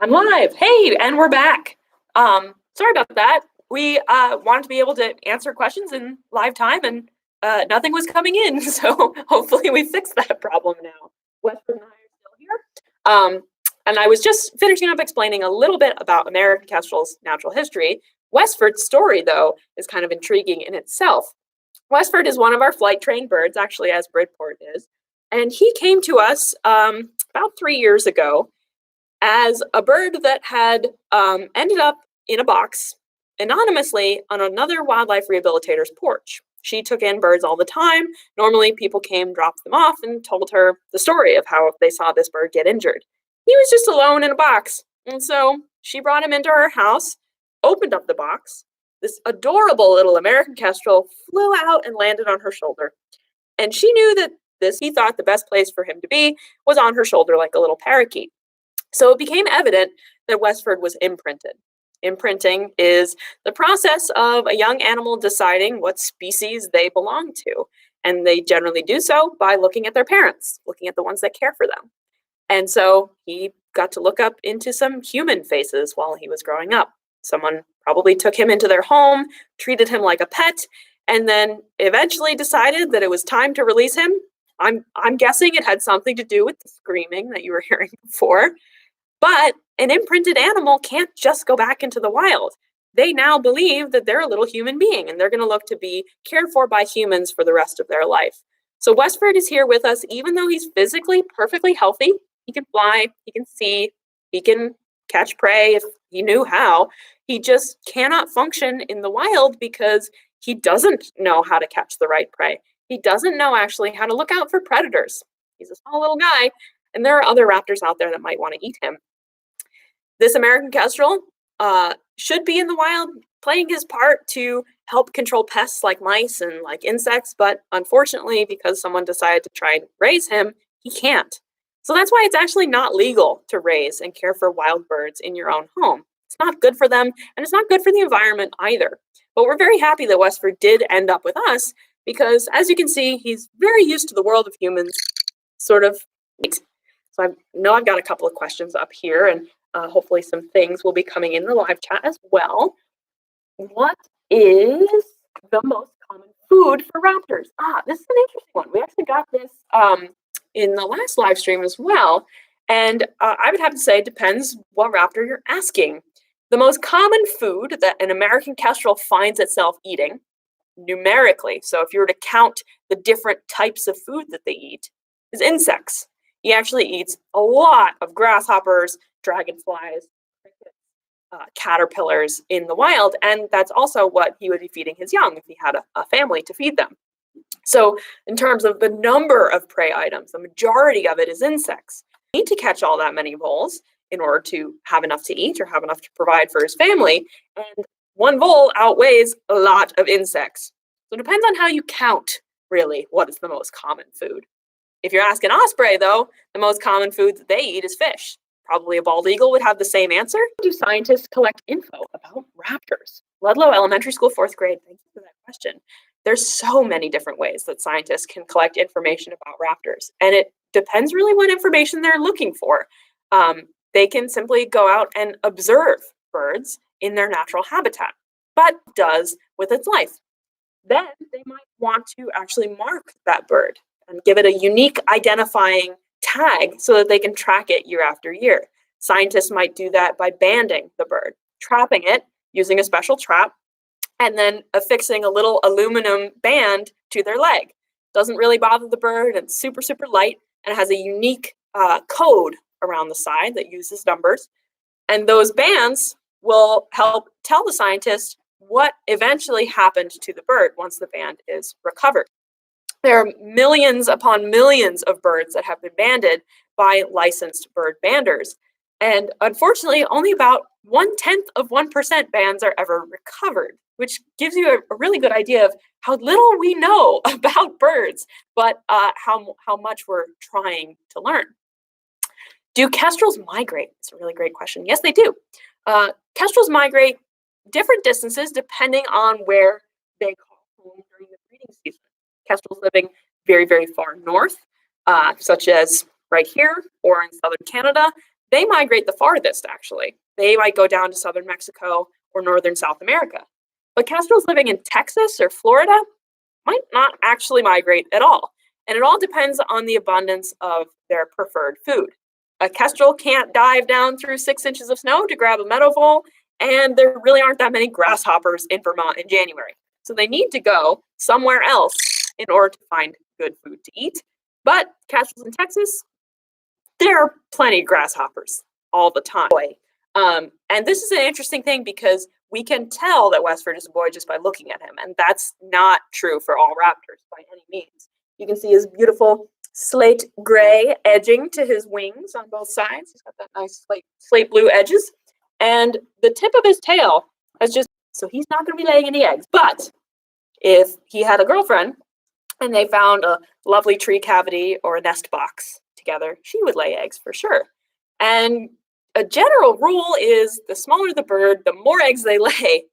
I'm live. Hey, and we're back. Sorry about that. We wanted to be able to answer questions in live time, and nothing was coming in. So hopefully we fixed that problem now. Westford and I are still here. And I was just finishing up explaining a little bit about American kestrel's natural history. Westford's story, though, is kind of intriguing in itself. Westford is one of our flight-trained birds, actually, as Bridport is. And he came to us about 3 years ago as a bird that had ended up in a box anonymously on another wildlife rehabilitator's porch. She took in birds all the time. Normally, people came, dropped them off, and told her the story of how they saw this bird get injured. He was just alone in a box. And so she brought him into her house, opened up the box. This adorable little American kestrel flew out and landed on her shoulder. And she knew that he thought the best place for him to be was on her shoulder like a little parakeet. So it became evident that Westford was imprinted. Imprinting is the process of a young animal deciding what species they belong to. And they generally do so by looking at their parents, looking at the ones that care for them. And so he got to look up into some human faces while he was growing up. Someone probably took him into their home, treated him like a pet, and then eventually decided that it was time to release him. I'm guessing it had something to do with the screaming that you were hearing before. But an imprinted animal can't just go back into the wild. They now believe that they're a little human being and they're going to look to be cared for by humans for the rest of their life. So Westford is here with us, even though he's physically perfectly healthy. He can fly, he can see, he can catch prey if he knew how. He just cannot function in the wild because he doesn't know how to catch the right prey. He doesn't know actually how to look out for predators. He's a small little guy, and there are other raptors out there that might want to eat him. This American kestrel should be in the wild, playing his part to help control pests like mice and like insects, but unfortunately, because someone decided to try and raise him, he can't. So that's why it's actually not legal to raise and care for wild birds in your own home. It's not good for them, and it's not good for the environment either. But we're very happy that Westford did end up with us because, as you can see, he's very used to the world of humans, sort of. So I know I've got a couple of questions up here, and hopefully some things will be coming in the live chat as well. What is the most common food for raptors? This is an interesting one. We actually got this in the last live stream as well. And I would have to say it depends what raptor you're asking. The most common food that an American kestrel finds itself eating, numerically, so if you were to count the different types of food that they eat, is insects. He actually eats a lot of grasshoppers, dragonflies, caterpillars in the wild, and that's also what he would be feeding his young if he had a family to feed them. So in terms of the number of prey items, the majority of it is insects. You need to catch all that many voles in order to have enough to eat or have enough to provide for his family, and one vole outweighs a lot of insects. So it depends on how you count, really, what is the most common food. If you're asking osprey, though, the most common food that they eat is fish. Probably a bald eagle would have the same answer. Do scientists collect info about raptors? Ludlow Elementary School, 4th grade. Thank you for that question. There's so many different ways that scientists can collect information about raptors, and it depends really what information they're looking for. They can simply go out and observe birds in their natural habitat, but does with its life. Then they might want to actually mark that bird and give it a unique identifying tag so that they can track it year after year. Scientists might do that by banding the bird, trapping it using a special trap, and then affixing a little aluminum band to their leg. Doesn't really bother the bird, and it's super, super light, and it has a unique code around the side that uses numbers. And those bands will help tell the scientist what eventually happened to the bird once the band is recovered. There are millions upon millions of birds that have been banded by licensed bird banders. And unfortunately, only about 0.1% bands are ever recovered, which gives you a really good idea of how little we know about birds, but how much we're trying to learn. Do kestrels migrate? It's a really great question. Yes, they do. Kestrels migrate different distances depending on where they call home during the breeding season. Kestrels living very, very far north, such as right here or in southern Canada, they migrate the farthest, actually. They might go down to southern Mexico or northern South America. But kestrels living in Texas or Florida might not actually migrate at all. And it all depends on the abundance of their preferred food. A kestrel can't dive down through 6 inches of snow to grab a meadow vole, and there really aren't that many grasshoppers in Vermont in January. So they need to go somewhere else in order to find good food to eat. But kestrels in Texas, there are plenty of grasshoppers all the time. And this is an interesting thing because we can tell that Westford is a boy just by looking at him, and that's not true for all raptors by any means. You can see his beautiful slate gray edging to his wings on both sides. He's got that nice slate blue edges, and the tip of his tail is just, so he's not going to be laying any eggs. But if he had a girlfriend and they found a lovely tree cavity or a nest box together, she would lay eggs for sure. And a general rule is the smaller the bird, the more eggs they lay.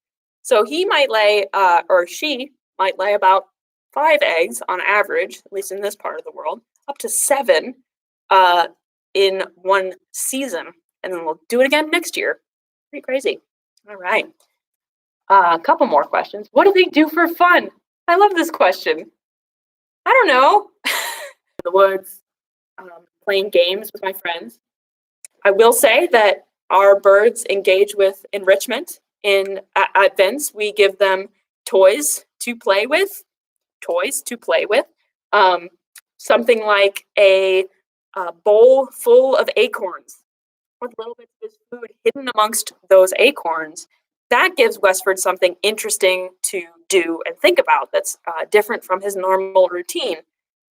So he might lay, or she might lay about 5 eggs on average, at least in this part of the world, up to 7 in one season. And then we'll do it again next year. Pretty crazy. All right. A couple more questions. What do they do for fun? I love this question. I don't know. In the woods, playing games with my friends. I will say that our birds engage with enrichment at events. We give them toys to play with. Something like a bowl full of acorns with little bits of his food hidden amongst those acorns. That gives Westford something interesting to do and think about that's different from his normal routine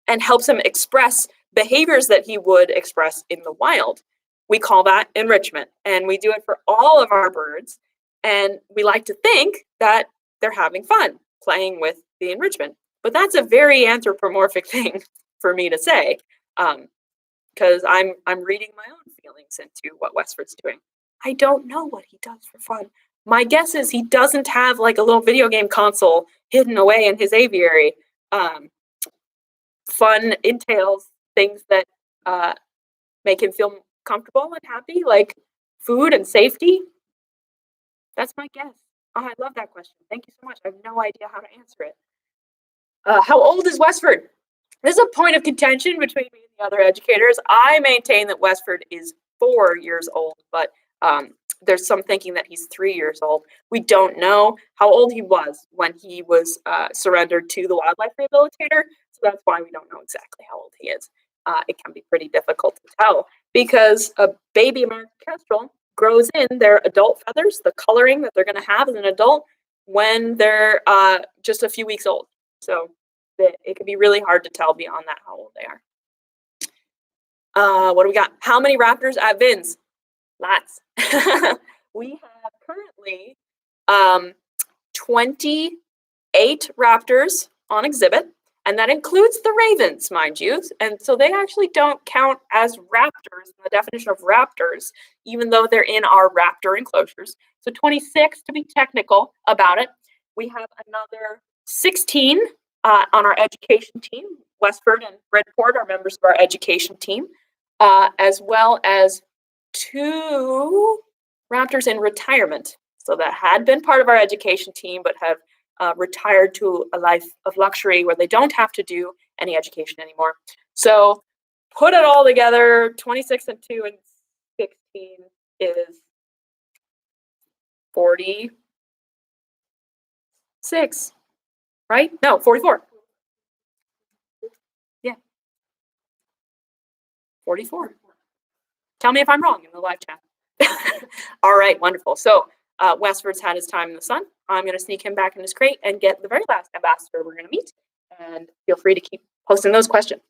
and helps him express behaviors that he would express in the wild. We call that enrichment, and we do it for all of our birds, and we like to think that they're having fun playing with the enrichment. But that's a very anthropomorphic thing for me to say, because I'm reading my own feelings into what Westford's doing. I don't know what he does for fun. My guess is he doesn't have like a little video game console hidden away in his aviary. Fun entails things that make him feel comfortable and happy, like food and safety. That's my guess. Oh, I love that question. Thank you so much. I have no idea how to answer it. How old is Westford? This is a point of contention between me and the other educators. I maintain that Westford is 4 years old, but there's some thinking that he's 3 years old. We don't know how old he was when he was surrendered to the wildlife rehabilitator, so that's why we don't know exactly how old he is. It can be pretty difficult to tell because a baby American kestrel grows in their adult feathers, the coloring that they're going to have as an adult, when they're just a few weeks old. So it can be really hard to tell beyond that how old they are. What do we got? How many raptors at Vins? Lots. We have currently 28 raptors on exhibit, and that includes the ravens, mind you. And so they actually don't count as raptors in the definition of raptors, even though they're in our raptor enclosures. So 26 to be technical about it. We have another 16 on our education team. Westford and Redport are members of our education team, as well as 2 raptors in retirement. So that had been part of our education team, but have retired to a life of luxury where they don't have to do any education anymore. So put it all together, 26 and 2 and 16 is 46, right? No, 44. Yeah. 44. Tell me if I'm wrong in the live chat. All right, wonderful. So Westford's had his time in the sun. I'm going to sneak him back in his crate and get the very last ambassador we're going to meet. And feel free to keep posting those questions.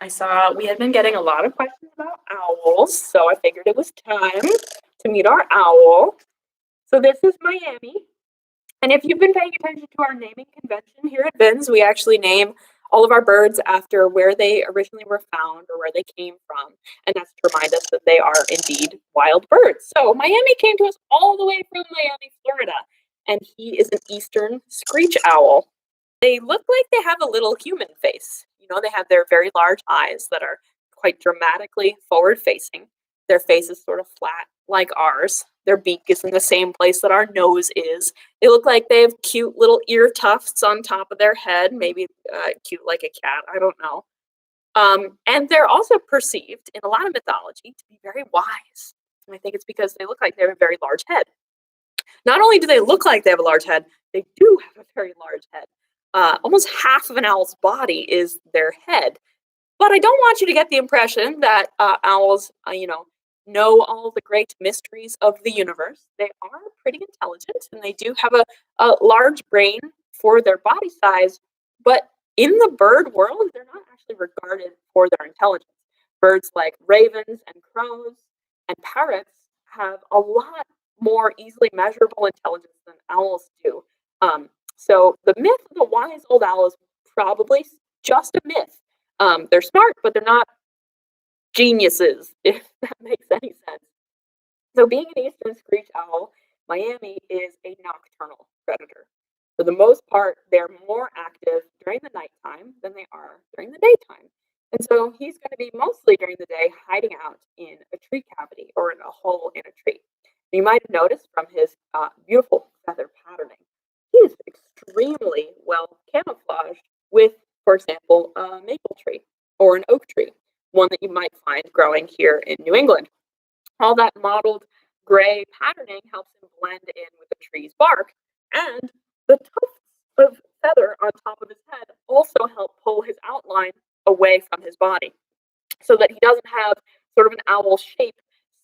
I saw we had been getting a lot of questions about owls, so I figured it was time to meet our owl. So this is Miami. And if you've been paying attention to our naming convention here at Vin's, we actually name all of our birds after where they originally were found or where they came from. And that's to remind us that they are indeed wild birds. So Miami came to us all the way from Miami, Florida. And he is an eastern screech owl. They look like they have a little human face. You know, they have their very large eyes that are quite dramatically forward facing. Their face is sort of flat like ours. Their beak is in the same place that our nose is. They look like they have cute little ear tufts on top of their head, maybe cute like a cat, I don't know. And they're also perceived in a lot of mythology to be very wise. And I think it's because they look like they have a very large head. Not only do they look like they have a large head, they do have a very large head. Almost half of an owl's body is their head. But I don't want you to get the impression that owls, know all the great mysteries of the universe. They are pretty intelligent, and they do have a large brain for their body size. But in the bird world, they're not actually regarded for their intelligence. Birds like ravens and crows and parrots have a lot more easily measurable intelligence than owls do. So the myth of the wise old owl is probably just a myth. They're smart, but they're not geniuses, if that makes any sense. So being an eastern screech owl, Miami is a nocturnal predator. For the most part, they're more active during the nighttime than they are during the daytime. And so he's going to be mostly during the day hiding out in a tree cavity or in a hole in a tree. You might have noticed from his beautiful feather patterning, he is extremely well camouflaged with, for example, a maple tree or an oak tree, one that you might find growing here in New England. All that mottled gray patterning helps him blend in with the tree's bark, and the tufts of feather on top of his head also help pull his outline away from his body so that he doesn't have sort of an owl shape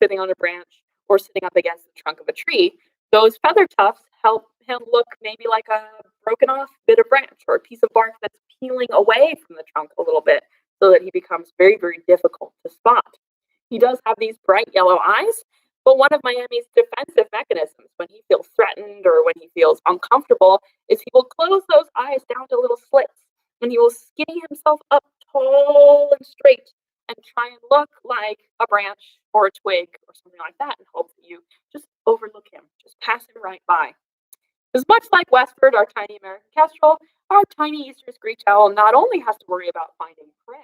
sitting on a branch or sitting up against the trunk of a tree. Those feather tufts help him look maybe like a broken off bit of branch or a piece of bark that's peeling away from the trunk a little bit so that he becomes very, very difficult to spot. He does have these bright yellow eyes, but one of Miami's defensive mechanisms when he feels threatened or when he feels uncomfortable is he will close those eyes down to little slits and he will skinny himself up tall and straight and try and look like a branch or a twig or something like that and hope that you just overlook him, just pass him right by. Because much like Westford, our tiny American kestrel, our tiny eastern screech owl not only has to worry about finding prey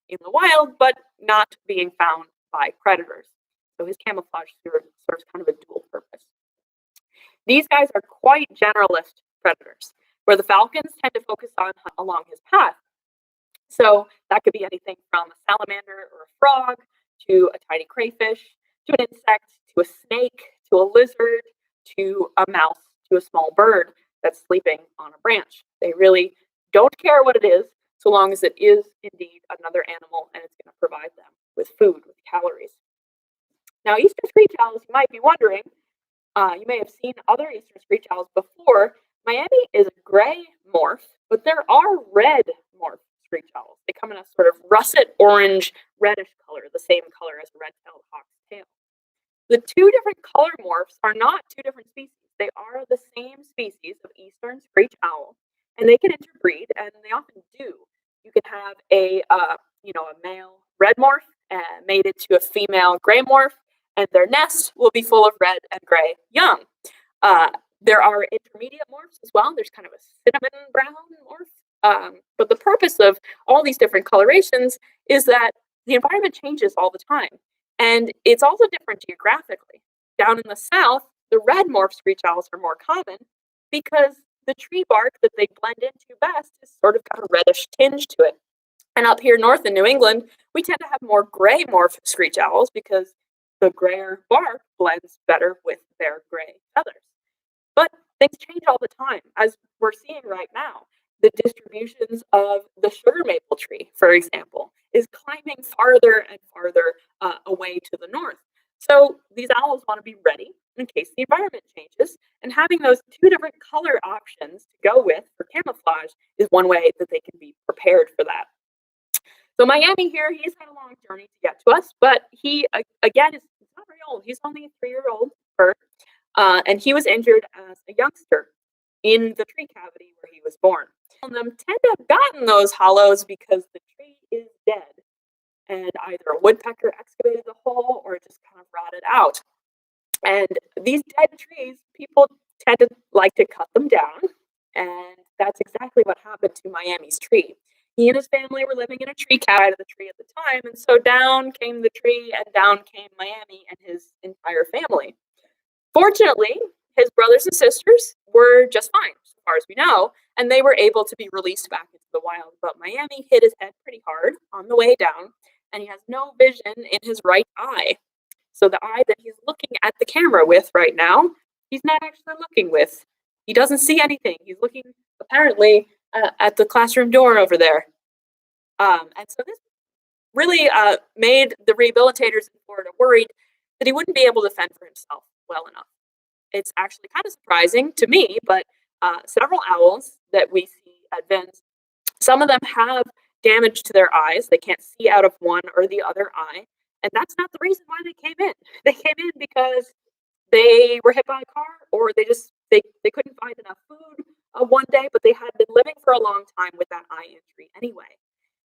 in the wild, but not being found by predators. So his camouflage serves kind of a dual purpose. These guys are quite generalist predators, where the falcons tend to focus on along his path. So that could be anything from a salamander or a frog to a tiny crayfish, to an insect, to a snake, to a lizard, to a mouse, to a small bird that's sleeping on a branch. They really don't care what it is, so long as it is indeed another animal and it's going to provide them with food, with calories. Now, eastern screech owls, you might be wondering, you may have seen other eastern screech owls before. Miami is a gray morph, but there are red morph screech owls. They come in a sort of russet orange, reddish color, the same color as a red-tailed hawk's tail. The two different color morphs are not two different species. They are the same species of eastern screech owl, and they can interbreed, and they often do. You can have a male red morph mated to a female gray morph, and their nest will be full of red and gray young. There are intermediate morphs as well. There's kind of a cinnamon brown morph. But the purpose of all these different colorations is that the environment changes all the time. And it's also different geographically. Down in the south, the red morph screech owls are more common because the tree bark that they blend into best has sort of got a reddish tinge to it. And up here north in New England, we tend to have more gray morph screech owls because the grayer bark blends better with their gray feathers. But things change all the time, as we're seeing right now. The distributions of the sugar maple tree, for example, is climbing farther and farther away to the north. So these owls want to be ready in case the environment changes, and having those two different color options to go with for camouflage is one way that they can be prepared for that. So Miami here, he's had a long journey to get to us, but he, again, is not very old. He's only a 3-year-old bird, and he was injured as a youngster in the tree cavity where he was born. Some of them tend to have gotten those hollows because the tree is dead, and either a woodpecker excavated the hole or it just kind of rotted out. And these dead trees, people tend to like to cut them down, and that's exactly what happened to Miami's tree. He and his family were living in a tree cavity of the tree at the time, and so down came the tree and down came Miami and his entire family. Fortunately, his brothers and sisters were just fine, as far as we know, and they were able to be released back into the wild. But Miami hit his head pretty hard on the way down, and he has no vision in his right eye. So the eye that he's looking at the camera with right now, he's not actually looking with. He doesn't see anything. He's looking apparently at the classroom door over there. And so this really made the rehabilitators in Florida worried that he wouldn't be able to fend for himself well enough. It's actually kind of surprising to me, but several owls that we see at Vins, some of them have damage to their eyes. They can't see out of one or the other eye. And that's not the reason why they came in. They came in because they were hit by a car, or they couldn't find enough food one day, but they had been living for a long time with that eye injury anyway.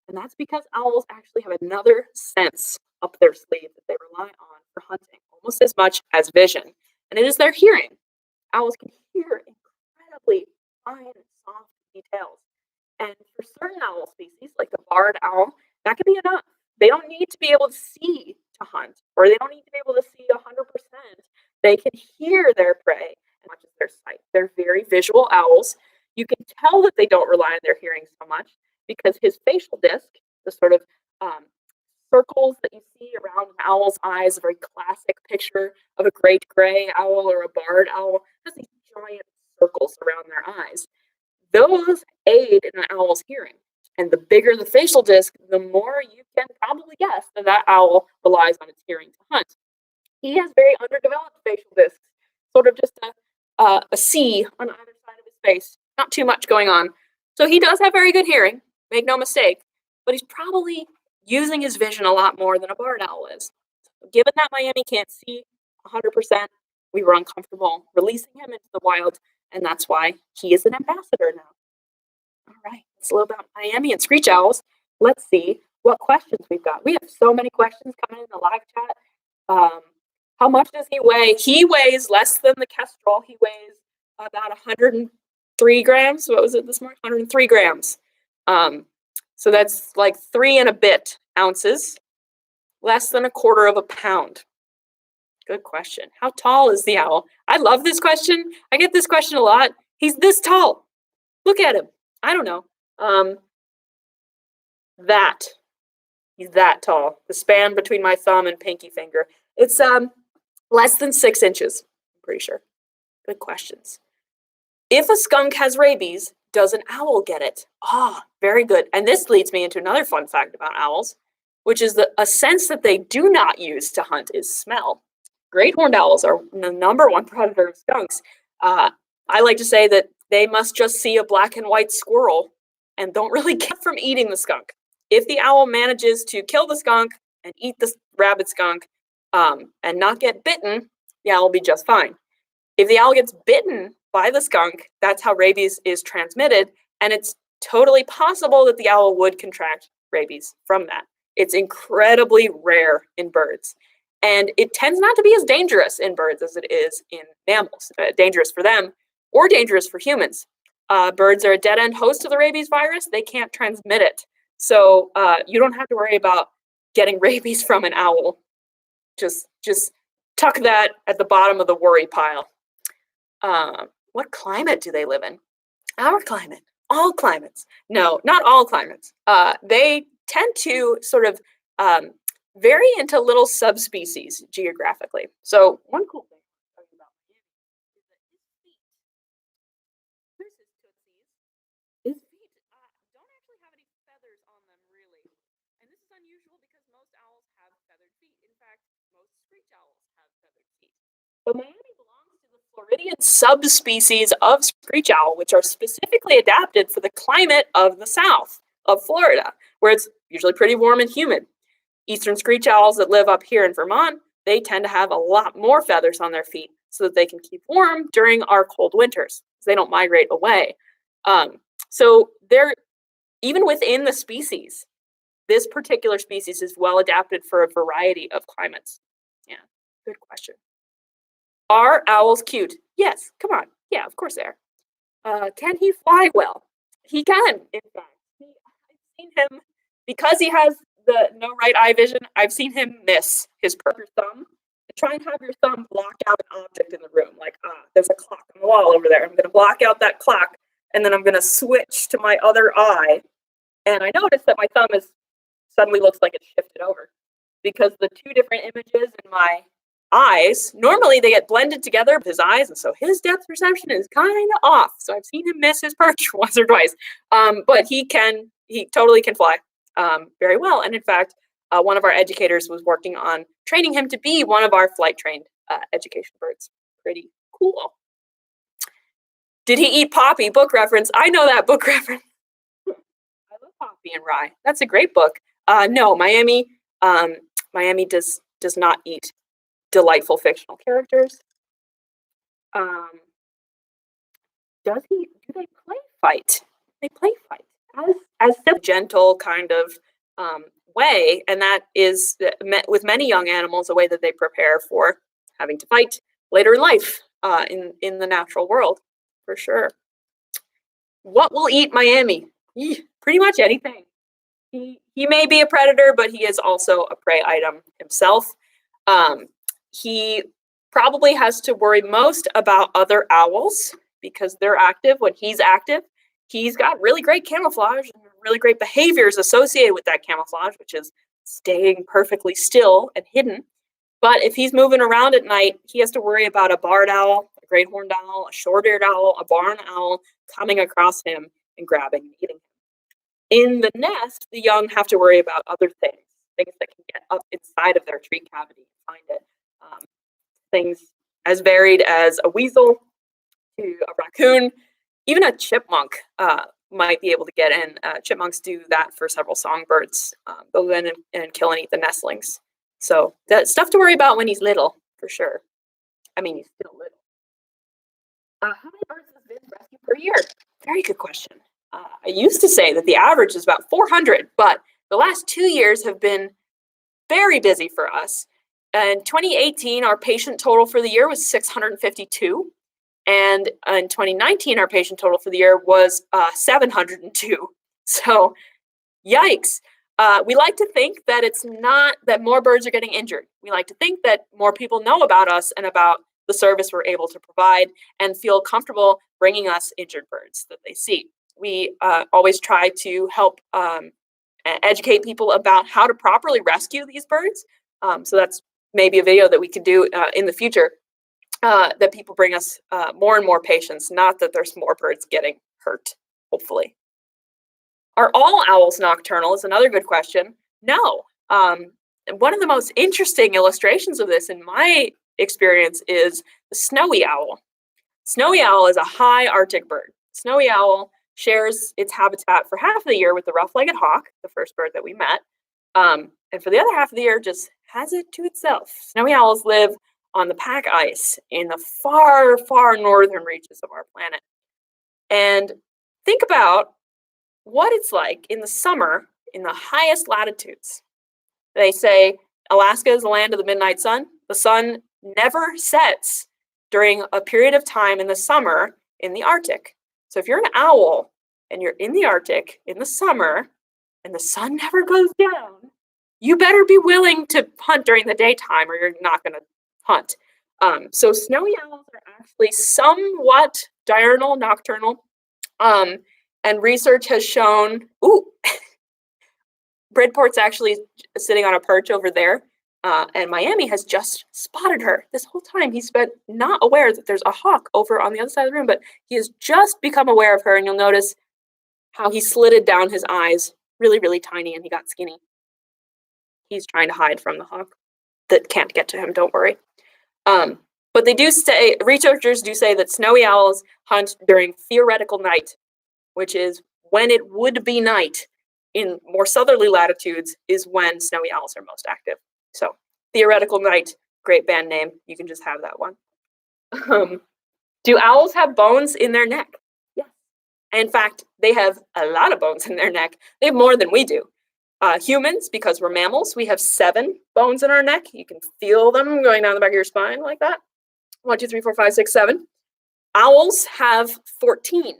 And that's because owls actually have another sense up their sleeve that they rely on for hunting, almost as much as vision, and it is their hearing. Owls can hear incredibly fine and soft details. And for certain owl species, like the barred owl, that can be enough. They don't need to be able to see to hunt, or they don't need to be able to see 100%. They can hear their prey as much as their sight. They're very visual owls. You can tell that they don't rely on their hearing so much because his facial disc, the sort of circles that you see around an owl's eyes, a very classic picture of a great gray owl or a barred owl, has these giant circles around their eyes. Those aid in an owl's hearing. And the bigger the facial disc, the more you can probably guess that that owl relies on its hearing to hunt. He has very underdeveloped facial discs, sort of just a C on either side of his face, not too much going on. So he does have very good hearing, make no mistake, but he's probably using his vision a lot more than a barred owl is. Given that Miami can't see 100%, we were uncomfortable releasing him into the wild, and that's why he is an ambassador now. All right, it's a little about Miami and screech owls. Let's see what questions we've got. We have so many questions coming in the live chat. How much does he weigh? He weighs less than the kestrel. He weighs about 103 grams. What was it this morning? 103 grams. So that's like 3 and a bit ounces, less than a quarter of a pound. Good question. How tall is the owl? I love this question. I get this question a lot. He's this tall. Look at him. I don't know. He's that tall. The span between my thumb and pinky finger. It's less than 6 inches, I'm pretty sure. Good questions. If a skunk has rabies, does an owl get it? Very good. And this leads me into another fun fact about owls, which is that a sense that they do not use to hunt is smell. Great horned owls are the #1 predator of skunks. I like to say that they must just see a black and white squirrel and don't really get from eating the skunk. If the owl manages to kill the skunk and eat the rabid skunk and not get bitten, the owl will be just fine. If the owl gets bitten by the skunk, that's how rabies is transmitted, and it's totally possible that the owl would contract rabies from that. It's incredibly rare in birds, and it tends not to be as dangerous in birds as it is in mammals, dangerous for them or dangerous for humans. Birds are a dead-end host of the rabies virus. They can't transmit it. So you don't have to worry about getting rabies from an owl. Just tuck that at the bottom of the worry pile. What climate do they live in? Our climate. All climates. No, not all climates. They tend to sort of vary into little subspecies geographically. So one cool thing I'm talking about is that his feet, here's his tootsies. His feet don't actually have any feathers on them, really. And this is unusual because most owls have feathered feet. In fact, most screech owls have feathered feet. But Miami belongs to the Floridian subspecies of screech owl, which are specifically adapted for the climate of the South. of Florida, where it's usually pretty warm and humid. Eastern screech owls that live up here in Vermont, they tend to have a lot more feathers on their feet so that they can keep warm during our cold winters. They don't migrate away. So they're, even within the species, this particular species is well adapted for a variety of climates. Yeah, good question. Are owls cute? Yes, come on. Yeah, of course they are. Can he fly well? He can, in fact. I've seen him, because he has the no right eye vision, I've seen him miss his thumb. Try and have your thumb block out an object in the room. Like, there's a clock on the wall over there. I'm going to block out that clock, and then I'm going to switch to my other eye. And I noticed that my thumb suddenly looks like it's shifted over, because the two different images in my eyes, normally they get blended together with his eyes, and so his depth perception is kind of off. So I've seen him miss his perch once or twice, but he totally can fly very well. And in fact, one of our educators was working on training him to be one of our flight trained education birds. Pretty cool. Did he eat Poppy? Book reference. I know that book reference. I love Poppy and Rye. That's a great book. No, Miami does not eat delightful fictional characters. Do they play fight? They play fight as a gentle kind of way, and that is with many young animals a way that they prepare for having to fight later in life in the natural world, for sure. What will eat Miami? Pretty much anything. He may be a predator, but he is also a prey item himself. He probably has to worry most about other owls because they're active when he's active. He's got really great camouflage and really great behaviors associated with that camouflage, which is staying perfectly still and hidden. But if he's moving around at night, he has to worry about a barred owl, a great horned owl, a short-eared owl, a barn owl coming across him and grabbing and eating him. In the nest, the young have to worry about other things that can get up inside of their tree cavity and find it. Things as varied as a weasel to a raccoon, even a chipmunk might be able to get in. Chipmunks do that for several songbirds. They'll go in and kill and eat the nestlings. So that's stuff to worry about when he's little, for sure. I mean, he's still little. How many birds has been rescued per year? Very good question. I used to say that the average is about 400, but the last 2 years have been very busy for us. In 2018, our patient total for the year was 652. And in 2019, our patient total for the year was 702. So, yikes. We like to think that it's not that more birds are getting injured. We like to think that more people know about us and about the service we're able to provide and feel comfortable bringing us injured birds that they see. We always try to help educate people about how to properly rescue these birds. So that's maybe a video that we could do in the future, that people bring us more and more patients, not that there's more birds getting hurt, hopefully. Are all owls nocturnal is another good question. No. One of the most interesting illustrations of this in my experience is the snowy owl. Snowy owl is a high Arctic bird. Snowy owl shares its habitat for half of the year with the rough-legged hawk, the first bird that we met, and for the other half of the year just has it to itself. Snowy owls live on the pack ice in the far, far northern reaches of our planet. And think about what it's like in the summer in the highest latitudes. They say Alaska is the land of the midnight sun. The sun never sets during a period of time in the summer in the Arctic. So if you're an owl and you're in the Arctic in the summer and the sun never goes down, you better be willing to hunt during the daytime or you're not going to hunt. So snowy owls are actually somewhat diurnal, nocturnal, and research has shown, Bridport's actually sitting on a perch over there, and Miami has just spotted her. This whole time he's been not aware that there's a hawk over on the other side of the room, but he has just become aware of her, and you'll notice how he slitted down his eyes, really, really tiny, and he got skinny. He's trying to hide from the hawk that can't get to him, don't worry. But they do say, researchers do say that snowy owls hunt during theoretical night, which is when it would be night. in more southerly latitudes is when snowy owls are most active. So Theoretical Night, great band name. You can just have that one. Do owls have bones in their neck? Yes. In fact, they have a lot of bones in their neck. They have more than we do. Humans, because we're mammals, we have 7 bones in our neck. You can feel them going down the back of your spine like that. 1, 2, 3, 4, 5, 6, 7. Owls have 14.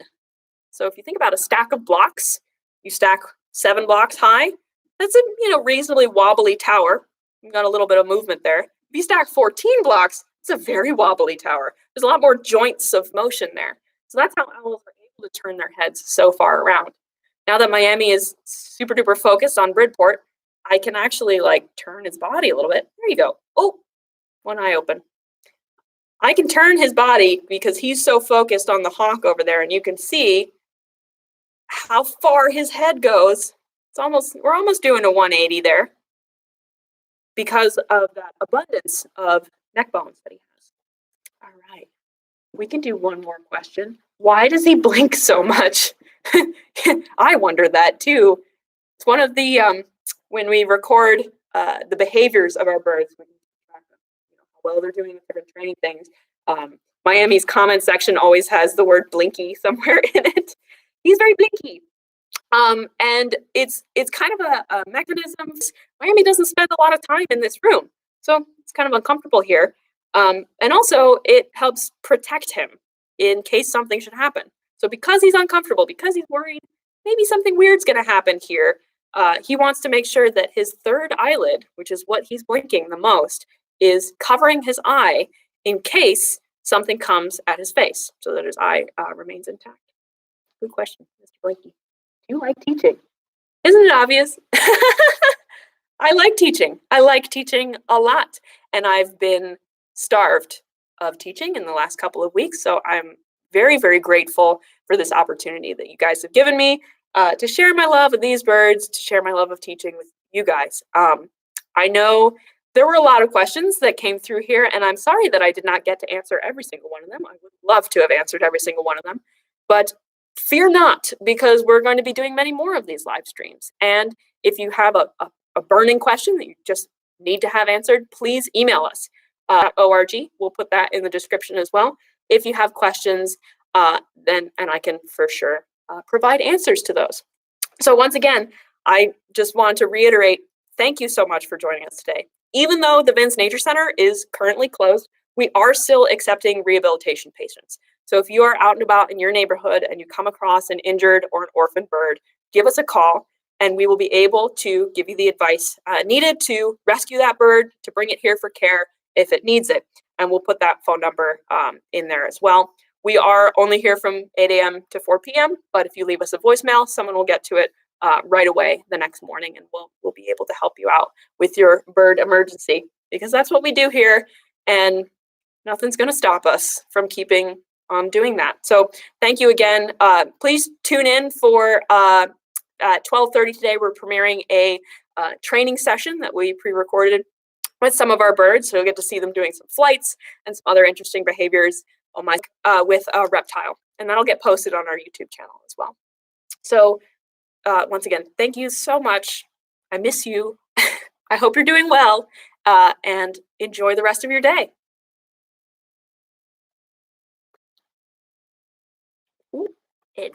So if you think about a stack of blocks, you stack 7 blocks high. That's a reasonably wobbly tower. You've got a little bit of movement there. If you stack 14 blocks, it's a very wobbly tower. There's a lot more joints of motion there. So that's how owls are able to turn their heads so far around. Now that Miami is super duper focused on Bridport, I can actually turn his body a little bit. There you go. Oh, one eye open. I can turn his body because he's so focused on the hawk over there, and you can see how far his head goes. We're almost doing a 180 there because of that abundance of neck bones that he has. All right, we can do one more question. Why does he blink so much? I wonder that too. It's one of the, when we record the behaviors of our birds, we can track them, how well they're doing with different training things. Miami's comment section always has the word blinky somewhere in it. He's very blinky. And it's kind of a mechanism. Miami doesn't spend a lot of time in this room, so it's kind of uncomfortable here. And also it helps protect him in case something should happen. So because he's uncomfortable, because he's worried, maybe something weird's gonna happen here, he wants to make sure that his third eyelid, which is what he's blinking the most, is covering his eye in case something comes at his face, so that his eye remains intact. Good question, Mr. Blinky. Do you like teaching? Isn't it obvious? I like teaching. I like teaching a lot, and I've been starved of teaching in the last couple of weeks, so I'm very, very grateful for this opportunity that you guys have given me to share my love of these birds, to share my love of teaching with you guys. I know there were a lot of questions that came through here, and I'm sorry that I did not get to answer every single one of them. I would love to have answered every single one of them, but fear not, because we're going to be doing many more of these live streams. And if you have a burning question that you just need to have answered, please email us at .org. We'll put that in the description as well. If you have questions, then I can for sure provide answers to those. So once again, I just want to reiterate, thank you so much for joining us today. Even though the Vince Nature Center is currently closed, we are still accepting rehabilitation patients. So if you are out and about in your neighborhood and you come across an injured or an orphaned bird, give us a call and we will be able to give you the advice needed to rescue that bird, to bring it here for care if it needs it. And we'll put that phone number in there as well. We are only here from 8 a.m. to 4 p.m., but if you leave us a voicemail, someone will get to it right away the next morning, and we'll be able to help you out with your bird emergency, because that's what we do here, and nothing's going to stop us from keeping on doing that. So thank you again. Please tune in for at 12:30 today. We're premiering a training session that we pre-recorded with some of our birds, so you'll get to see them doing some flights and some other interesting behaviors with a reptile, and that'll get posted on our YouTube channel as well. So once again, thank you so much. I miss you. I hope you're doing well, and enjoy the rest of your day. Ooh, Ed.